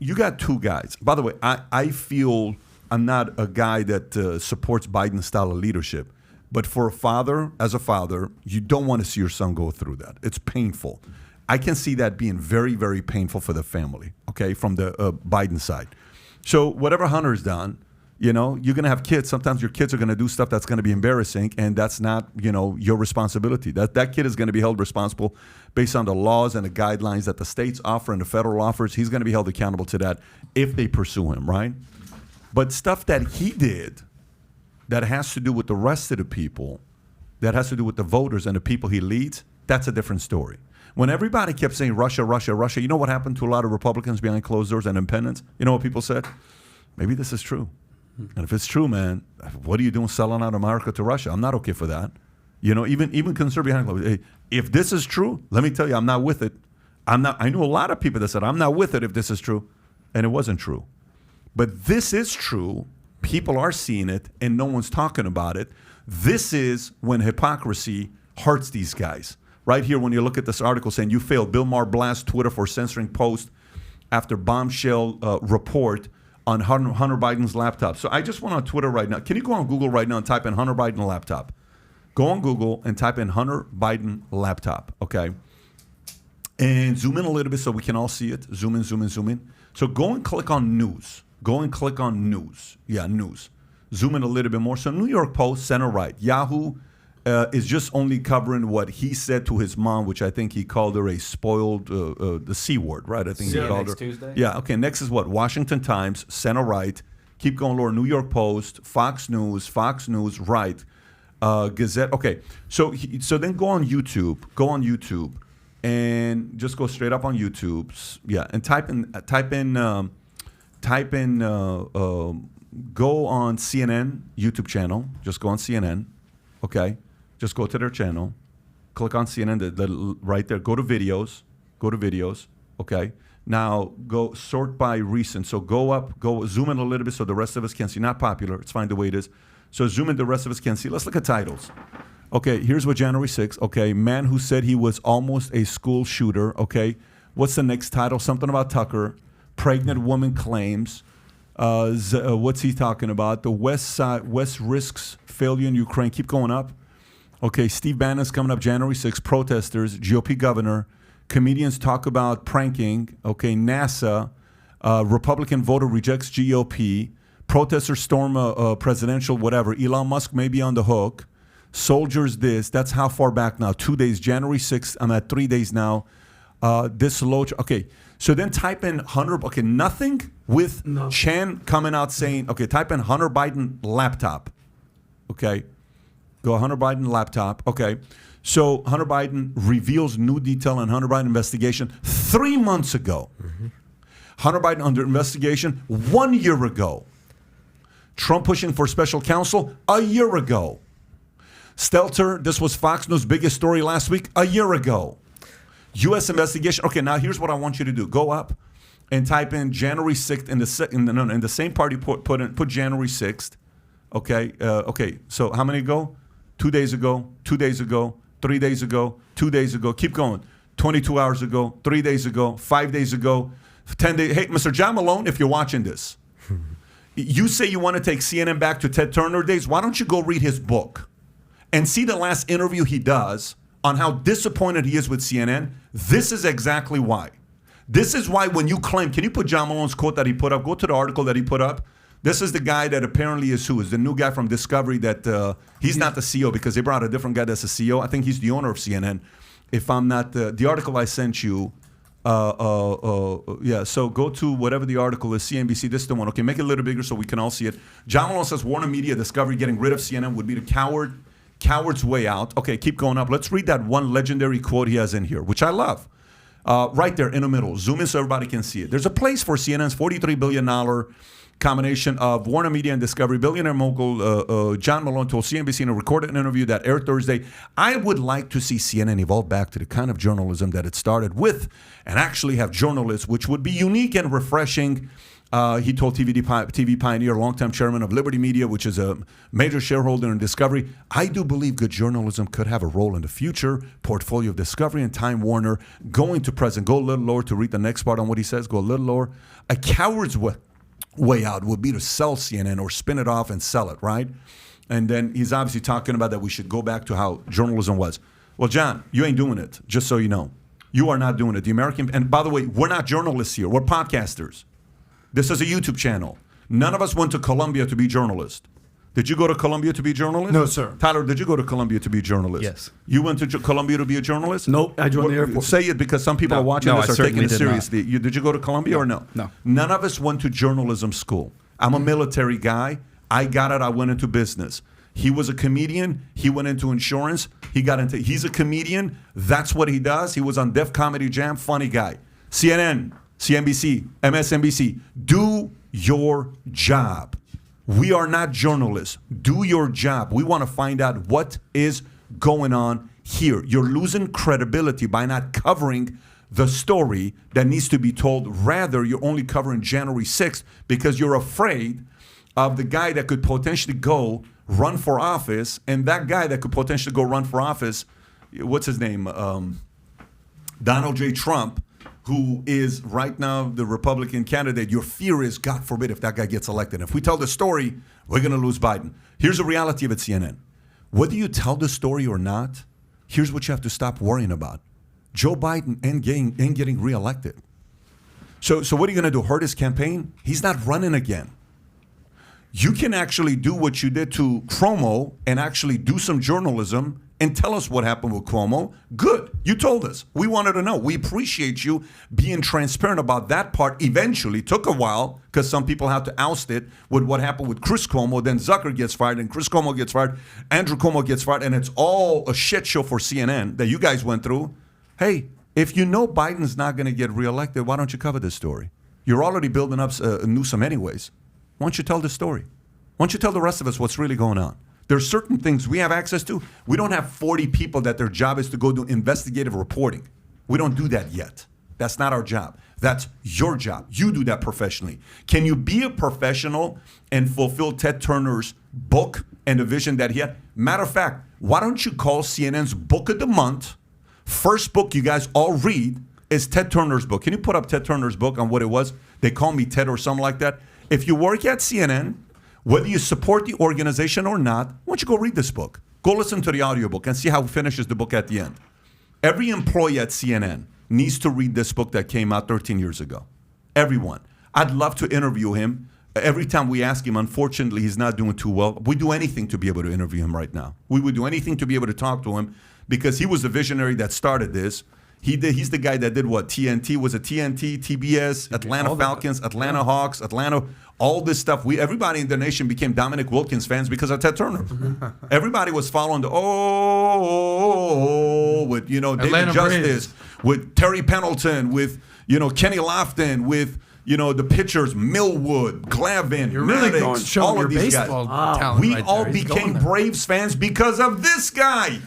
you got two guys. By the way, I feel I'm not a guy that supports Biden's style of leadership. But for a father, as a father, you don't want to see your son go through that. It's painful. I can see that being very, very painful for the family, okay, from the Biden side. So whatever Hunter's done, you're going to have kids. Sometimes your kids are going to do stuff that's going to be embarrassing, and that's not, your responsibility. That kid is going to be held responsible based on the laws and the guidelines that the states offer and the federal offers. He's going to be held accountable to that if they pursue him, right? But stuff that he did that has to do with the rest of the people, that has to do with the voters and the people he leads, that's a different story. When everybody kept saying Russia, Russia, Russia, you know what happened to a lot of Republicans behind closed doors and independents? You know what people said? Maybe this is true. And if it's true, man, what are you doing selling out America to Russia? I'm not okay for that. Even conservative behind closed doors. Hey, if this is true, let me tell you, I'm not with it. I knew a lot of people that said, I'm not with it if this is true. And it wasn't true. But this is true. People are seeing it, and no one's talking about it. This is when hypocrisy hurts these guys. Right here, when you look at this article saying you failed, Bill Maher blasts Twitter for censoring post after bombshell report on Hunter Biden's laptop. So I just went on Twitter right now. Can you go on Google right now and type in Hunter Biden laptop? Go on Google and type in Hunter Biden laptop, okay? And zoom in a little bit so we can all see it. Zoom in, zoom in, zoom in. So go and click on news. Go and click on news. Yeah, news. Zoom in a little bit more. So New York Post, center right. Yahoo is just only covering what he said to his mom, which I think he called her a spoiled, the C word, right? I think he called her. Tuesday? Yeah, okay. Next is what? Washington Times, center right. Keep going, Laura. New York Post, Fox News, right. Gazette. Okay, so then go on YouTube. Go on YouTube, and just go straight up on YouTube. Yeah, and type in. Go on CNN YouTube channel. Just go on CNN. Okay, just go to their channel. Click on CNN. Right there. Go to videos. Okay. Now go sort by recent. So go zoom in a little bit so the rest of us can see. Not popular. It's fine the way it is. So zoom in, the rest of us can see. Let's look at titles. Okay, here's what January 6th. Okay, man who said he was almost a school shooter. Okay, what's the next title? Something about Tucker. Pregnant woman claims. What's he talking about? The West risks failure in Ukraine. Keep going up. Okay, Steve Bannon's coming up January 6th. Protesters, GOP governor. Comedians talk about pranking. Okay, NASA. Republican voter rejects GOP. Protesters storm a presidential whatever. Elon Musk may be on the hook. Soldiers this. That's how far back now? 2 days. January 6th. I'm at 3 days now. Okay. So then type in Hunter. Okay, nothing with Chan coming out saying, okay, type in Hunter Biden laptop. Okay. Go Hunter Biden laptop. Okay. So Hunter Biden reveals new detail on Hunter Biden investigation 3 months ago. Mm-hmm. Hunter Biden under investigation 1 year ago. Trump pushing for special counsel a year ago. Stelter, this was Fox News' biggest story last week, a year ago. U.S. investigation. Okay, now here's what I want you to do. Go up and type in January 6th in the same party. Put January 6th. Okay. Okay. So how many ago? 2 days ago. 2 days ago. 3 days ago. 2 days ago. Keep going. 22 hours ago. 3 days ago. 5 days ago. 10 days. Hey, Mr. John Malone, if you're watching this, you say you want to take CNN back to Ted Turner days. Why don't you go read his book and see the last interview he does on how disappointed he is with CNN? This is exactly why. This is why when you claim, can you put John Malone's quote that he put up? Go to the article that he put up. This is the guy that apparently is the new guy from Discovery that he's not the CEO because they brought a different guy that's the CEO. I think he's the owner of CNN. If I'm not, the article I sent you, so go to whatever the article is, CNBC, this is the one. Okay, make it a little bigger so we can all see it. John Malone says Warner Media Discovery getting rid of CNN would be the coward's way out. Okay, keep going up. Let's read that one legendary quote he has in here, which I love. Right there in the middle. Zoom in so everybody can see it. There's a place for CNN's $43 billion combination of Warner Media and Discovery. Billionaire mogul John Malone told CNBC in a recorded interview that aired Thursday, I would like to see CNN evolve back to the kind of journalism that it started with and actually have journalists, which would be unique and refreshing He told TV Pioneer, longtime chairman of Liberty Media, which is a major shareholder in Discovery, I do believe good journalism could have a role in the future. Portfolio of Discovery and Time Warner. Going to present. Go a little lower to read the next part on what he says. Go a little lower. A coward's way out would be to sell CNN or spin it off and sell it, right? And then he's obviously talking about that we should go back to how journalism was. Well, John, you ain't doing it, just so you know. You are not doing it. The American, and by the way, we're not journalists here. We're podcasters. This is a YouTube channel. None of us went to Columbia to be journalists. Did you go to Columbia to be a journalist? No, sir. Tyler, did you go to Columbia to be a journalist? Yes. You went to Columbia to be a journalist? Nope, I joined the Air Force. Say it because some people are watching this I are taking certainly it did seriously. Did you go to Columbia or no? No. None of us went to journalism school. I'm a military guy. I got it. I went into business. He was a comedian. He went into insurance. He's a comedian. That's what he does. He was on Def Comedy Jam. Funny guy. CNN, CNBC, MSNBC. Do your job. We are not journalists. Do your job. We want to find out what is going on here. You're losing credibility by not covering the story that needs to be told. Rather, you're only covering January 6th because you're afraid of the guy that could potentially go run for office, and that guy that could potentially go run for office, what's his name? Donald J. Trump, who is right now the Republican candidate. Your fear is, God forbid, if that guy gets elected. If we tell the story, we're going to lose Biden. Here's the reality of it, CNN. Whether you tell the story or not, here's what you have to stop worrying about. Joe Biden ain't getting reelected. So what are you going to do, hurt his campaign? He's not running again. You can actually do what you did to Cuomo and actually do some journalism and tell us what happened with Cuomo. Good. You told us. We wanted to know. We appreciate you being transparent about that part. Eventually, took a while because some people had to oust it with what happened with Chris Cuomo. Then Zucker gets fired and Chris Cuomo gets fired. Andrew Cuomo gets fired. And it's all a shit show for CNN that you guys went through. Hey, if you know Biden's not going to get reelected, why don't you cover this story? You're already building up Newsom anyways. Why don't you tell the story? Why don't you tell the rest of us what's really going on? There's certain things we have access to. We don't have 40 people that their job is to go do investigative reporting. We don't do that yet. That's not our job. That's your job. You do that professionally. Can you be a professional and fulfill Ted Turner's book and the vision that he had? Matter of fact, why don't you call CNN's Book of the Month? First book you guys all read is Ted Turner's book. Can you put up Ted Turner's book on what it was? They call me Ted or something like that. If you work at CNN, whether you support the organization or not, why don't you go read this book? Go listen to the audiobook and see how it finishes the book at the end. Every employee at CNN needs to read this book that came out 13 years ago. Everyone. I'd love to interview him. Every time we ask him, unfortunately, he's not doing too well. We do anything to be able to interview him right now. We would do anything to be able to talk to him because he was the visionary that started this. He's the guy that did what? TNT, was it TNT, TBS, Atlanta Falcons, Atlanta Hawks, all this stuff. Everybody in the nation became Dominic Wilkins fans because of Ted Turner. Everybody was following the with David Justice, with Terry Pendleton, with Kenny Lofton, with the pitchers Millwood, Glavine, Maddox, all of these guys. We all became Braves fans because of this guy.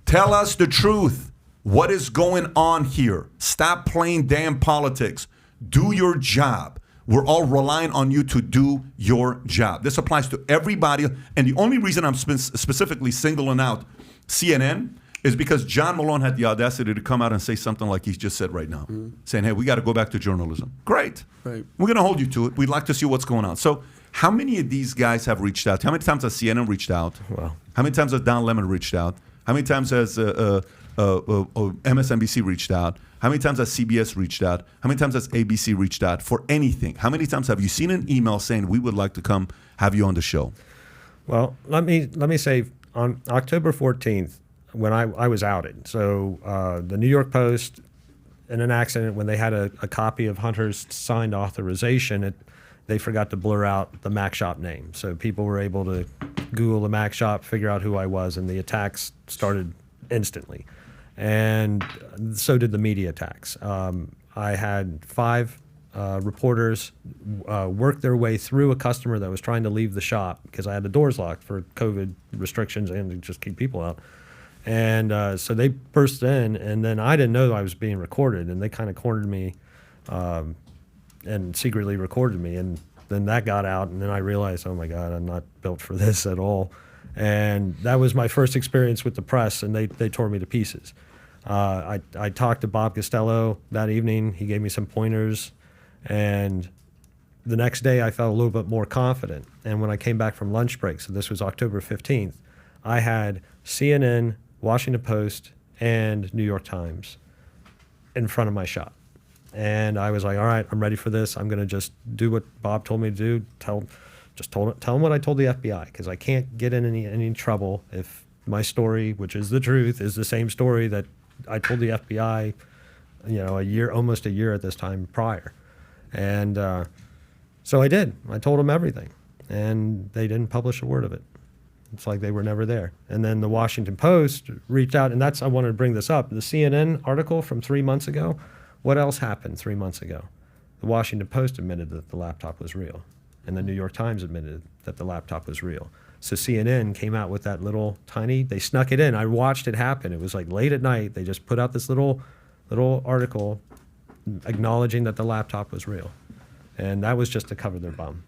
Tell us the truth. What is going on here? Stop playing damn politics. Do your job. We're all relying on you to do your job. This applies to everybody. And the only reason I'm specifically singling out CNN is because John Malone had the audacity to come out and say something like he's just said right now, saying, hey, we got to go back to journalism. Great. Right. We're going to hold you to it. We'd like to see what's going on. So how many of these guys have reached out? How many times has CNN reached out? Wow. How many times has Don Lemon reached out? How many times has MSNBC reached out? How many times has CBS reached out? How many times has ABC reached out for anything? How many times have you seen an email saying we would like to come have you on the show? Well, let me say on October 14th, when I was outed, so the New York Post, in an accident, when they had a copy of Hunter's signed authorization, they forgot to blur out the Mac Shop name. So people were able to Google the Mac Shop, figure out who I was, and the attacks started instantly. And so did the media attacks. I had 5 reporters work their way through a customer that was trying to leave the shop because I had the doors locked for COVID restrictions and to just keep people out. And so they burst in, and then I didn't know I was being recorded, and they kind of cornered me and secretly recorded me. And then that got out, and then I realized, oh my God, I'm not built for this at all. And that was my first experience with the press, and they tore me to pieces. I talked to Bob Costello that evening. He gave me some pointers, and the next day I felt a little bit more confident. And when I came back from lunch break, so this was October 15th, I had CNN, Washington Post, and New York Times in front of my shop. And I was like, all right, I'm ready for this. I'm going to just do what Bob told me to do. Tell him what I told the FBI, because I can't get in any trouble if my story, which is the truth, is the same story that I told the FBI, almost a year at this time prior. And so I did. I told them everything, and they didn't publish a word of it. It's like they were never there. And then the Washington Post reached out, and I wanted to bring this up. The CNN article from 3 months ago, what else happened 3 months ago? The Washington Post admitted that the laptop was real, and the New York Times admitted that the laptop was real. So CNN came out with that little tiny, they snuck it in. I watched it happen. It was like late at night. They just put out this little article acknowledging that the laptop was real. And that was just to cover their bum.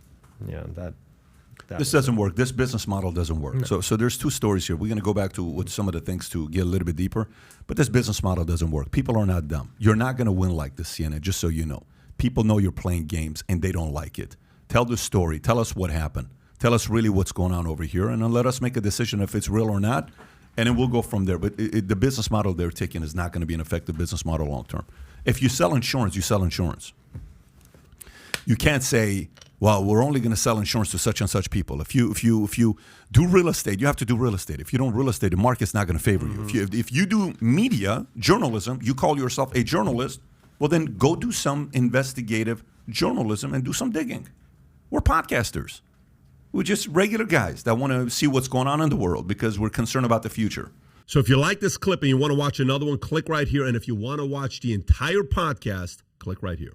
This doesn't work. This business model doesn't work. No. So there's two stories here. We're going to go back to with some of the things to get a little bit deeper. But this business model doesn't work. People are not dumb. You're not going to win like this, CNN, just so you know. People know you're playing games, and they don't like it. Tell the story. Tell us what happened. Tell us really what's going on over here, and then let us make a decision if it's real or not, and then we'll go from there. But the business model they're taking is not going to be an effective business model long term. If you sell insurance, you sell insurance. You can't say, well, we're only going to sell insurance to such and such people. If you do real estate, you have to do real estate. If you don't real estate, the market's not going to favor you. If you do media, journalism, you call yourself a journalist, well, then go do some investigative journalism and do some digging. We're podcasters. We're just regular guys that want to see what's going on in the world because we're concerned about the future. So if you like this clip and you want to watch another one, click right here. And if you want to watch the entire podcast, click right here.